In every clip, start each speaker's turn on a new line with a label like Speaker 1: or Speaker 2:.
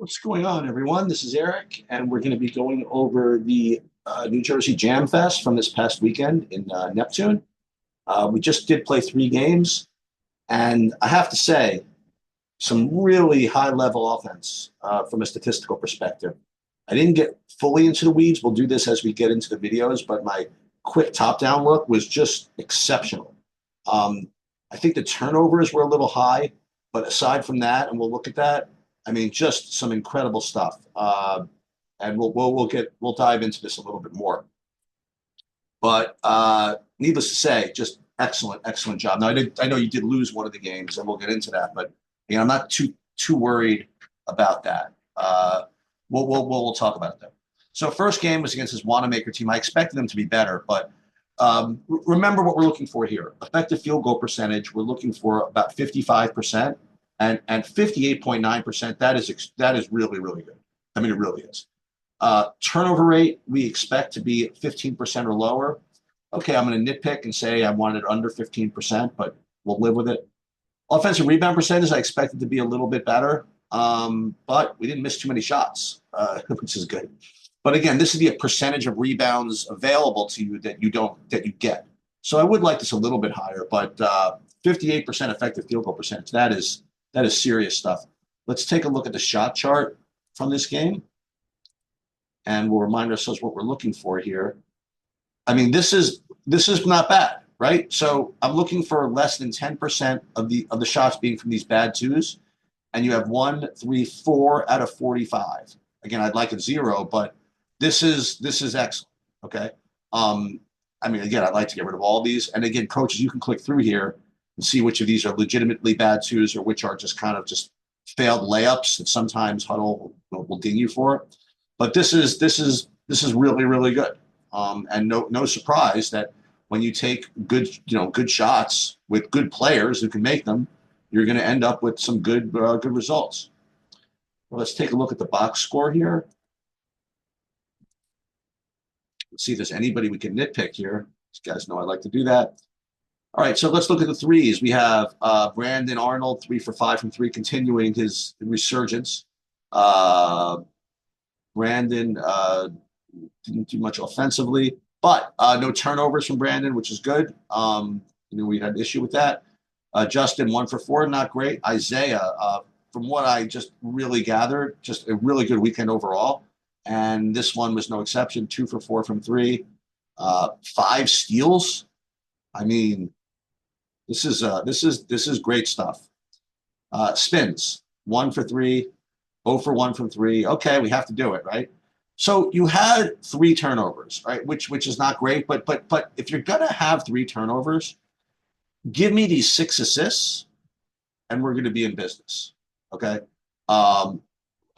Speaker 1: What's going on, everyone? This is Eric, and we're going to be going over the New Jersey Jam Fest from this past weekend in Neptune. We just did play three games, and I have to say, some really high-level offense from a statistical perspective. I didn't get fully into the weeds. We'll do this as we get into the videos, but my quick top-down look was just exceptional. Um, I think the turnovers were a little high, but aside from that, and we'll look at that, I mean, just some incredible stuff. And we'll dive into this a little bit more. But needless to say, just excellent job. Now I know you did lose one of the games, and we'll get into that. But I'm not too worried about that. We'll talk about it though. So first game was against this Wanamaker team. I expected them to be better, but remember what we're looking for here. Effective field goal percentage, we're looking for about 55%, and 58.9%. That is really good. I mean, it really is. Turnover rate, we expect to be 15% or lower. Okay, I'm going to nitpick and say I want it under 15%, but we'll live with it. Offensive rebound percentage, I expected to be a little bit better, but we didn't miss too many shots, which is good. But again, this is the percentage of rebounds available to you that you get. So I would like this a little bit higher, but 58% effective field goal percentage, that is serious stuff. Let's take a look at the shot chart from this game, and we'll remind ourselves what we're looking for here. I mean, this is not bad, right? So I'm looking for less than 10% of the shots being from these bad twos, and you have 1, 3, 4 out of 45. Again, I'd like a 0, but this is excellent. Okay. I mean, again, I'd like to get rid of all these. And again, coaches, you can click through here and see which of these are legitimately bad twos or which are just kind of just failed layups that sometimes Huddle will ding you for. But this is really good. And no surprise that when you take good shots with good players who can make them, you're going to end up with some good results. Well, let's take a look at the box score here. Let's see if there's anybody we can nitpick here. You guys know I like to do that. All right, so let's look at the threes. We have Brandon Arnold, 3 for 5 from 3, continuing his resurgence. Brandon didn't do much offensively, but no turnovers from Brandon, which is good. We had an issue with that. Justin, 1 for 4, not great. Isaiah, from what I just really gathered, just a really good weekend overall. And this one was no exception. 2 for 4 from 3, 5 steals. I mean, this is great stuff. Spins, 1 for 3, 0 for 1 from 3. Okay, we have to do it, right? So you had 3 turnovers, right? Which is not great, but if you're gonna have 3 turnovers, give me these 6 assists, and we're gonna be in business. Okay. I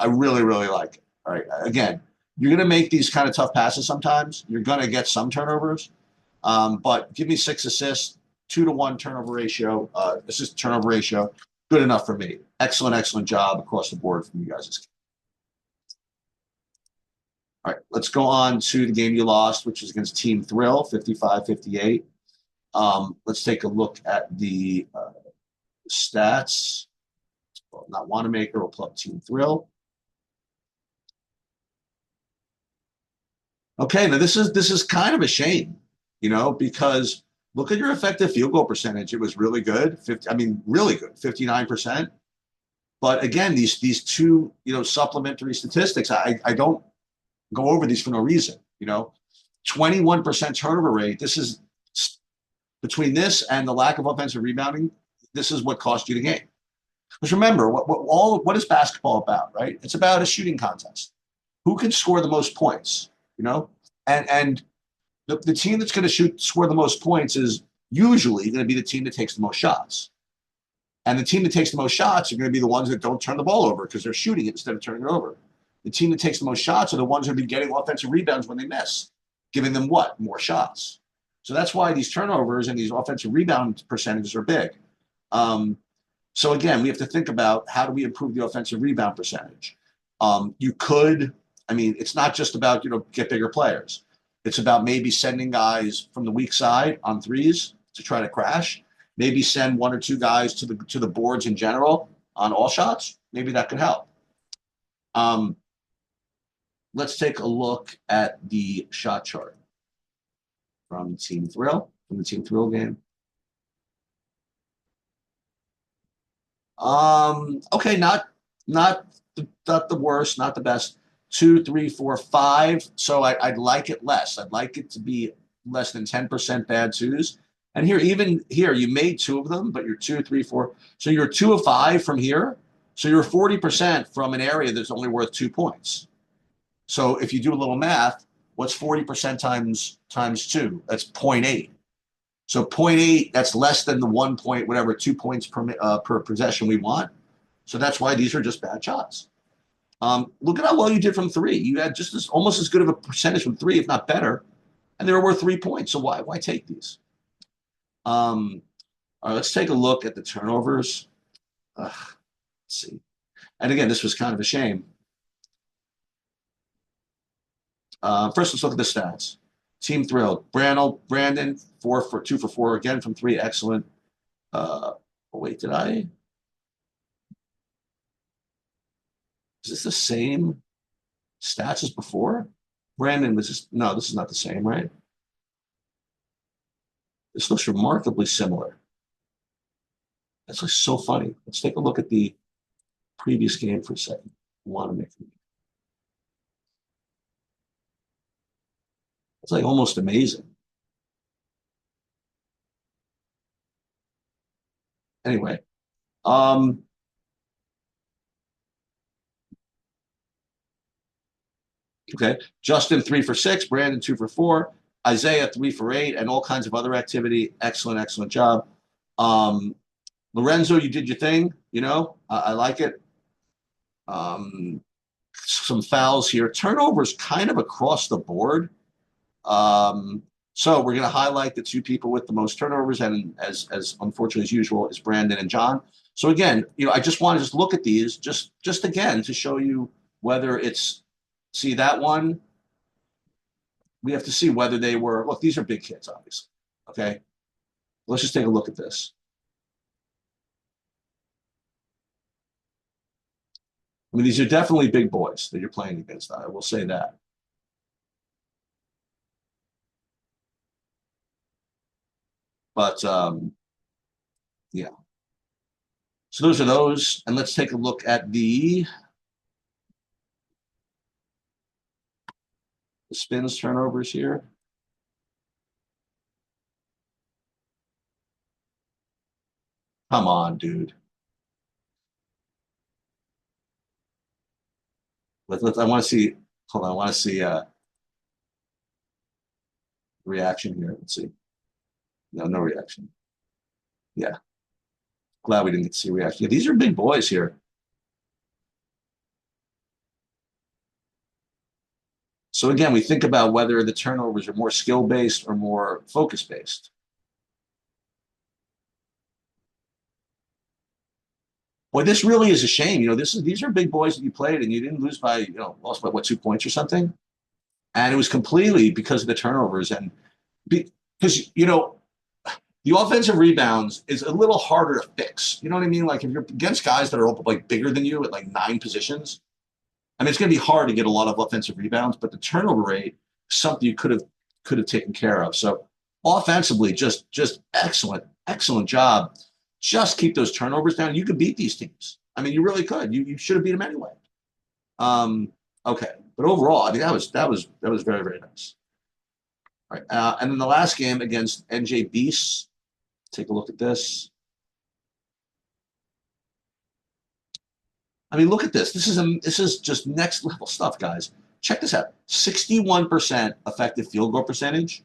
Speaker 1: really like it. All right. Again, you're gonna make these kind of tough passes sometimes. You're gonna get some turnovers. But give me 6 assists, 2-to-1 turnover ratio, assist turnover ratio. Good enough for me. Excellent job across the board from you guys. All right, let's go on to the game you lost, which was against Team Thrill, 55-58. Let's take a look at the stats. Well, not Wanamaker, we'll pull up Team Thrill. Okay, now this is kind of a shame, because look at your effective field goal percentage. It was really good. Really good, 59%. But again, these two, supplementary statistics, I don't go over these for no reason. 21% turnover rate. This is between this and the lack of offensive rebounding. This is what cost you the game. Because remember, what is basketball about, right? It's about a shooting contest. Who can score the most points? And the team that's going to score the most points is usually going to be the team that takes the most shots. And the team that takes the most shots are going to be the ones that don't turn the ball over because they're shooting it instead of turning it over. The team that takes the most shots are the ones that are getting offensive rebounds when they miss, giving them what? More shots. So that's why these turnovers and these offensive rebound percentages are big. So again, we have to think about how do we improve the offensive rebound percentage. It's not just about, get bigger players. It's about maybe sending guys from the weak side on threes to try to crash. Maybe send 1 or 2 guys to the boards in general on all shots. Maybe that could help. Um, let's take a look at the shot chart from the Team Thrill game. Okay, not the worst, not the best. Two, three, four, five. So I'd like it less. I'd like it to be less than 10% bad twos. And here, even here, you made two of them, but you're two, three, four. So you're two of five from here. So you're 40% from an area that's only worth 2 points. So if you do a little math, what's 40% times two? That's zero point 0.8. So zero point 0.8, that's less than the 1 point, whatever, 2 points per possession we want. So that's why these are just bad shots. Look at how well you did from three. You had just almost as good of a percentage from three, if not better, and they were worth 3 points. So why take these? All right, let's take a look at the turnovers. Let's see. And again, this was kind of a shame. First, let's look at the stats. Team Thrilled. Brandon, 2 for 4 again from three. Excellent. Wait, did I? Is this the same stats as before? Brandon was just, no, this is not the same, right? This looks remarkably similar. That's like so funny. Let's take a look at the previous game for a second. I want to make it. It's like almost amazing. Anyway, um, okay. Justin 3 for 6, Brandon 2 for 4, Isaiah 3 for 8, and all kinds of other activity. Excellent, excellent job. Um, Lorenzo, you did your thing. I like it. Some fouls here, turnovers kind of across the board. Um, so we're going to highlight the two people with the most turnovers, and as unfortunately as usual is Brandon and John. So again, I just want to just look at these just again to show you whether it's see that one. We have to see whether they were look. These are big kids, obviously. Okay, let's just take a look at this. I mean, these are definitely big boys that you're playing against. I will say that. But yeah. So those are those. And let's take a look at the spins turnovers here. Come on, dude. I want to see. Hold on. I want to see reaction here. Let's see. No, no reaction. Yeah. Glad we didn't get to see reaction. Yeah, these are big boys here. So again, we think about whether the turnovers are more skill based or more focus based. Boy, this really is a shame. These are big boys that you played and you didn't lose by, lost by what, 2 points or something? And it was completely because of the turnovers. And because, the offensive rebounds is a little harder to fix. You know what I mean? Like if you're against guys that are like bigger than you at like 9 positions, I mean, it's going to be hard to get a lot of offensive rebounds, but the turnover rate is something you could have taken care of. So offensively, just excellent, excellent job. Just keep those turnovers down. You could beat these teams. I mean, you really could. You should have beat them anyway. Okay, but overall, I mean, that was very very nice. All right, and then the last game against NJ Beasts. Take a look at this. I mean, look at this. This is just next level stuff, guys. Check this out. 61% effective field goal percentage,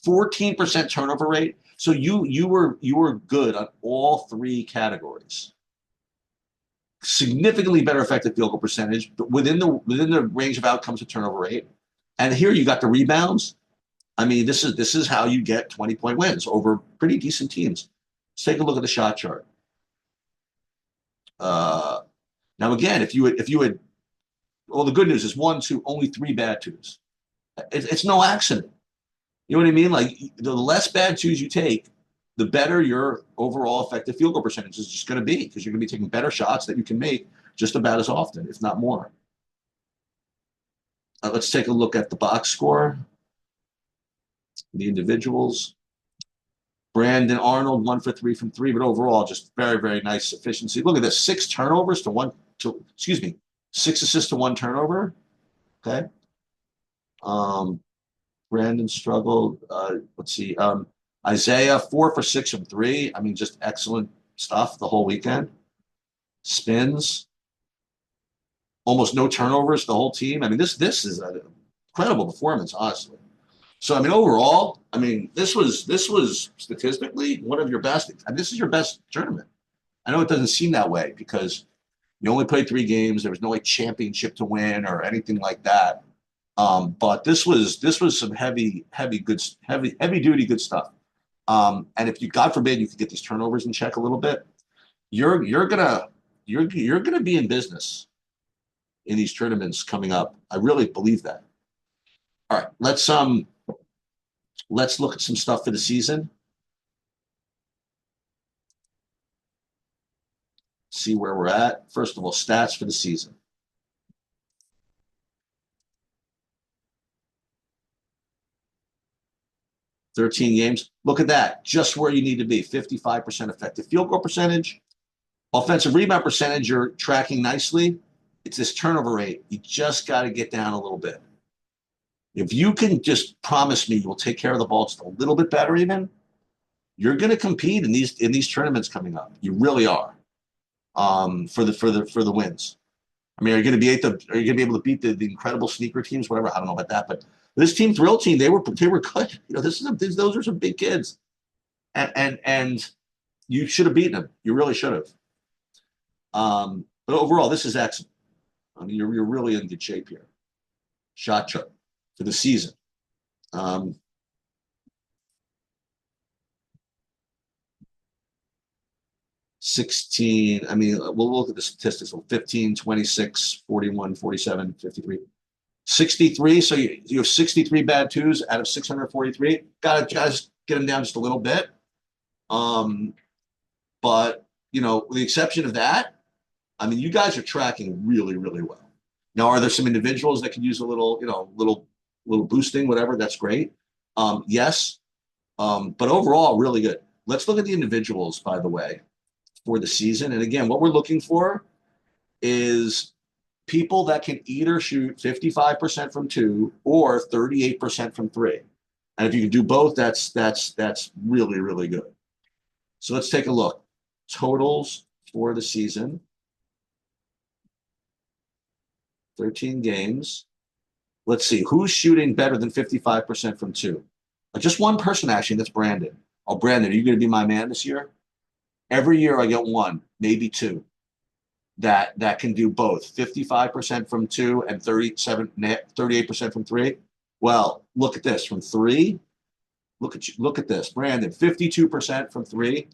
Speaker 1: 14% turnover rate. So you were good on all three categories. Significantly better effective field goal percentage, but within the range of outcomes of turnover rate. And here you got the rebounds. I mean, this is how you get 20-point wins over pretty decent teams. Let's take a look at the shot chart. Uh, Now again, if you had well, the good news is one, two, only three bad twos. It's no accident. You know what I mean? Like the less bad twos you take, the better your overall effective field goal percentage is just going to be because you're going to be taking better shots that you can make just about as often, if not more. Let's take a look at the box score, the individuals. Brandon Arnold, 1 for 3 from three, but overall, just very, very nice efficiency. Look at this, 6 turnovers to one, excuse me, 6 assists to 1 turnover. Okay. Um, Brandon struggled. Let's see. Isaiah, 4 for 6 from three. I mean, just excellent stuff the whole weekend. Spins, almost no turnovers, the whole team. I mean, this is an incredible performance, honestly. So I mean, overall, I mean, this was statistically one of your best. I mean, this is your best tournament. I know it doesn't seem that way because you only played 3 games. There was no like championship to win or anything like that. But this was some heavy duty good stuff. And if you, God forbid, you could get these turnovers in check a little bit, you're gonna you're gonna be in business in these tournaments coming up. I really believe that. All right, let's look at some stuff for the season. See where we're at. First of all, stats for the season. 13 games. Look at that. Just where you need to be. 55% effective field goal percentage. Offensive rebound percentage, you're tracking nicely. It's this turnover rate. You just got to get down a little bit. If you can just promise me you'll take care of the ball just a little bit better, even, you're going to compete in these tournaments coming up. You really are. For the wins. I mean, are you going to be able to beat the incredible sneaker teams? Whatever. I don't know about that, but this team, Thrill Team, they were good. You know, those are some big kids, and you should have beaten them. You really should have. But overall, this is excellent. I mean, you're really in good shape here. Shot chart for the season. Um, 16. I mean, we'll look at the statistics. 15, 26, 41, 47, 53. 63. So you have 63 bad twos out of 643. Got to just get them down just a little bit. But with the exception of that, I mean, you guys are tracking really, really well. Now, are there some individuals that could use a little, little boosting, whatever? That's great. Yes. But overall, really good. Let's look at the individuals, by the way, for the season. And again, what we're looking for is people that can either shoot 55% from two or 38% from three. And if you can do both, that's really, really good. So let's take a look. Totals for the season. 13 games. Let's see. Who's shooting better than 55% from two? Just one person, actually. That's Brandon. Oh, Brandon, are you going to be my man this year? Every year I get one, maybe two, that can do both 55% from two and 38% from three. Well, look at this from three. Look at this, Brandon, 52% from three.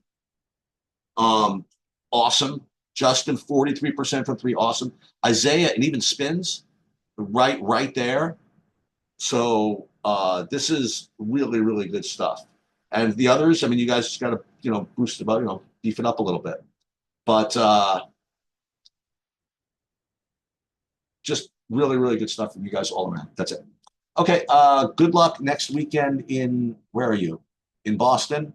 Speaker 1: Awesome. Justin, 43% from three. Awesome. Isaiah, and even spins right there. So this is really, really good stuff. And the others, I mean, you guys just got to, boost it up, beef it up a little bit. But just really, really good stuff from you guys all around. That's it. Okay. Good luck next weekend where are you? In Boston.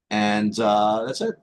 Speaker 1: And that's it.